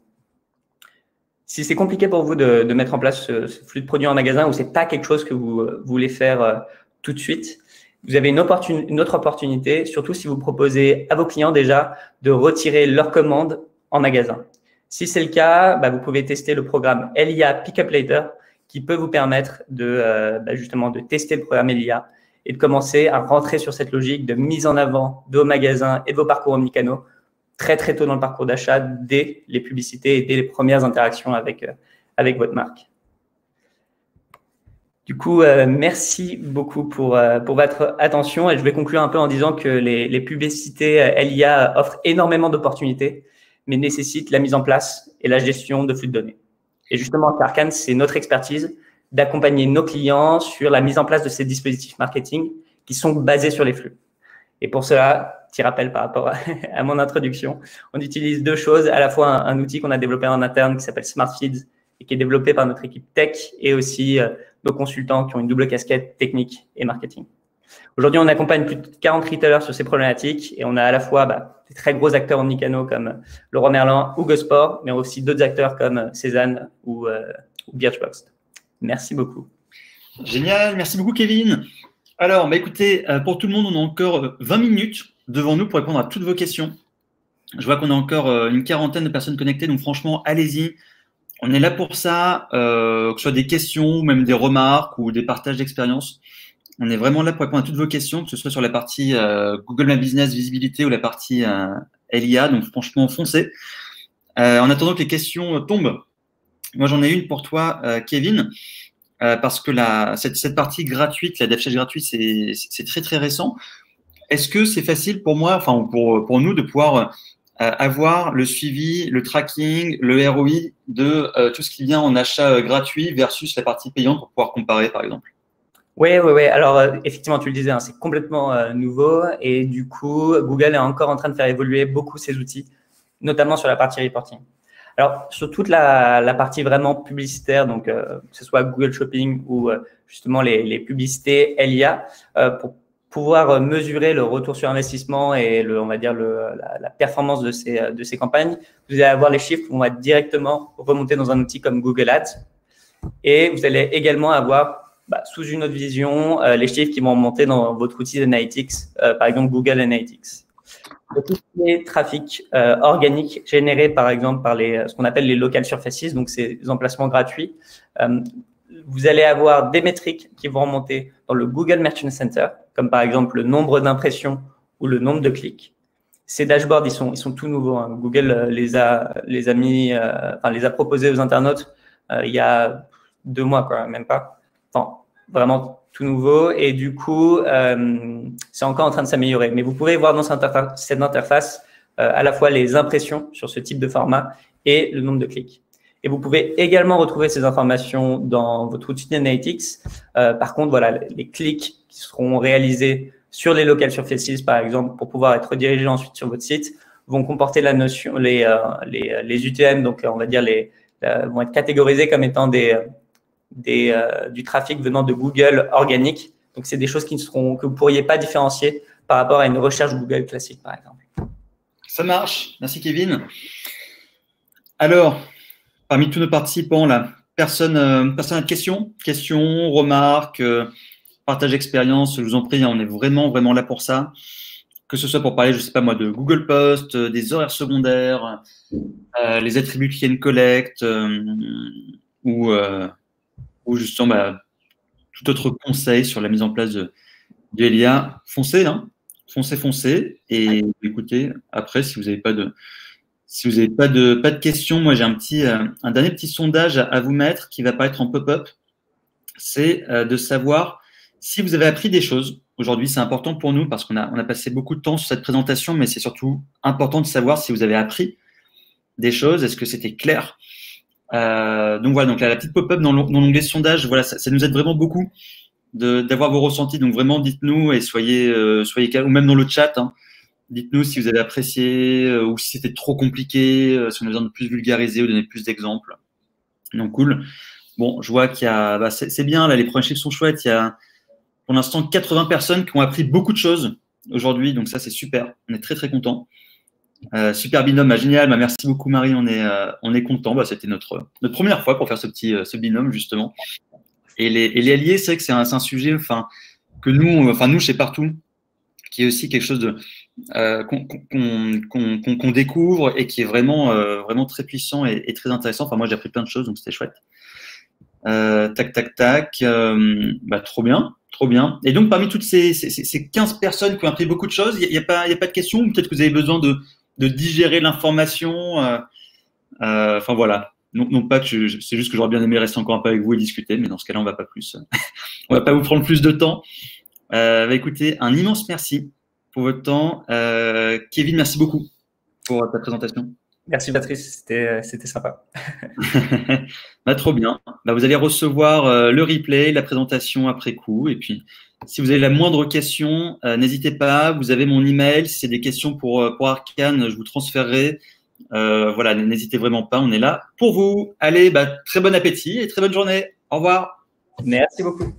Si c'est compliqué pour vous de mettre en place ce flux de produits en magasin ou c'est pas quelque chose que vous voulez faire tout de suite, vous avez une autre opportunité, surtout si vous proposez à vos clients déjà de retirer leurs commandes en magasin. Si c'est le cas, vous pouvez tester le programme LIA Pickup Later qui peut vous permettre justement de tester le programme LIA et de commencer à rentrer sur cette logique de mise en avant de vos magasins et de vos parcours omnicanaux très tôt dans le parcours d'achat, dès les publicités et dès les premières interactions avec votre marque. Du coup, merci beaucoup pour votre attention et je vais conclure un peu en disant que les publicités LIA offrent énormément d'opportunités, mais nécessitent la mise en place et la gestion de flux de données. Et justement, chez Arcane, c'est notre expertise d'accompagner nos clients sur la mise en place de ces dispositifs marketing qui sont basés sur les flux. Et pour cela, petit rappel par rapport à mon introduction, on utilise 2 choses, à la fois un outil qu'on a développé en interne qui s'appelle SmartFeeds et qui est développé par notre équipe tech et aussi nos consultants qui ont une double casquette technique et marketing. Aujourd'hui, on accompagne plus de 40 retailers sur ces problématiques et on a à la fois des très gros acteurs omnicanaux comme Leroy Merlin ou GoSport, mais aussi d'autres acteurs comme Cézanne ou Birchbox. Merci beaucoup. Génial, merci beaucoup Kevin. Alors, écoutez, pour tout le monde, on a encore 20 minutes devant nous pour répondre à toutes vos questions. Je vois qu'on a encore une 40aine de personnes connectées, donc franchement, allez-y. On est là pour ça, que ce soit des questions ou même des remarques ou des partages d'expérience. On est vraiment là pour répondre à toutes vos questions, que ce soit sur la partie Google My Business visibilité ou la partie LIA. Donc franchement, foncez. En attendant que les questions tombent, moi j'en ai une pour toi, Kevin, parce que cette partie gratuite, la DevChat gratuite, c'est très récent. Est-ce que c'est facile pour moi, enfin pour nous, de pouvoir avoir le suivi, le tracking, le ROI de tout ce qui vient en achat gratuit versus la partie payante pour pouvoir comparer, par exemple? Oui. Alors, effectivement, tu le disais, c'est complètement nouveau et du coup, Google est encore en train de faire évoluer beaucoup ses outils, notamment sur la partie reporting. Alors, sur toute la partie vraiment publicitaire, donc que ce soit Google Shopping ou justement les publicités LIA, pour pouvoir mesurer le retour sur investissement et on va dire la performance de ces campagnes, vous allez avoir les chiffres qui vont être directement remontés dans un outil comme Google Ads et vous allez également avoir sous une autre vision les chiffres qui vont monter dans votre outil d'Analytics, par exemple Google Analytics. Pour tout ce qui est trafic organique généré par exemple par ce qu'on appelle les local surfaces, donc ces emplacements gratuits, vous allez avoir des métriques qui vont remonter dans le Google Merchant Center, comme par exemple le nombre d'impressions ou le nombre de clics. Ces dashboards, ils sont tout nouveaux. Google les a proposés aux internautes il y a 2 mois, quoi, même pas. Enfin, vraiment tout nouveau. Et du coup, c'est encore en train de s'améliorer. Mais vous pouvez voir dans cette interface à la fois les impressions sur ce type de format et le nombre de clics. Et vous pouvez également retrouver ces informations dans votre outil d'Analytics. Par contre, voilà, les clics qui seront réalisés sur les local surfaces, par exemple, pour pouvoir être redirigés ensuite sur votre site, vont comporter la notion, les UTM, donc on va dire vont être catégorisés comme étant du trafic venant de Google organique. Donc, c'est des choses que vous ne pourriez pas différencier par rapport à une recherche Google classique, par exemple. Ça marche. Merci, Kevin. Alors, parmi tous nos participants, là, personne n'a de questions, remarques, partage d'expérience, je vous en prie, on est vraiment là pour ça. que ce soit pour parler, je ne sais pas moi, de Google Post, des horaires secondaires, les attributs click and collect, ou justement tout autre conseil sur la mise en place de LIA, foncez, hein, foncez. Et écoutez, après, si vous n'avez pas de questions, moi j'ai un dernier petit sondage à vous mettre qui va apparaître en pop-up. C'est de savoir si vous avez appris des choses. Aujourd'hui, c'est important pour nous parce qu'on a passé beaucoup de temps sur cette présentation, mais c'est surtout important de savoir si vous avez appris des choses. Est-ce que c'était clair? Donc voilà, donc la petite pop-up dans l'onglet sondage, voilà, ça nous aide vraiment beaucoup d'avoir vos ressentis. Donc vraiment, dites-nous et soyez calme, ou même dans le chat, hein, dites-nous si vous avez apprécié ou si c'était trop compliqué, si on a besoin de plus vulgariser ou donner plus d'exemples. Donc cool. Bon, je vois qu'il y a, c'est bien, là, les premiers chiffres sont chouettes. Il y a pour l'instant 80 personnes qui ont appris beaucoup de choses aujourd'hui, donc ça c'est super. On est très très contents. Super binôme, génial. Merci beaucoup Marie, on est content. C'était notre première fois pour faire ce binôme justement. Et les alliés, c'est vrai que c'est un sujet, que nous chez Partout, qui est aussi quelque chose qu'on découvre et qui est vraiment très puissant et très intéressant. Moi j'ai appris plein de choses, donc c'était chouette. Trop bien. Et donc parmi toutes ces 15 personnes qui ont appris beaucoup de choses, il n'y a pas de questions, ou peut-être que vous avez besoin de digérer l'information. Voilà. Non pas que c'est juste que j'aurais bien aimé rester encore un peu avec vous et discuter, mais dans ce cas-là, on va pas vous prendre plus de temps. Écoutez, un immense merci pour votre temps. Kevin, merci beaucoup pour ta présentation. Merci Patrice, c'était sympa. Trop bien. Vous allez recevoir le replay, la présentation après coup. Et puis, si vous avez la moindre question, n'hésitez pas. Vous avez mon email. Si c'est des questions pour Arcane, je vous transférerai. Voilà, n'hésitez vraiment pas. On est là pour vous. Allez, très bon appétit et très bonne journée. Au revoir. Merci beaucoup.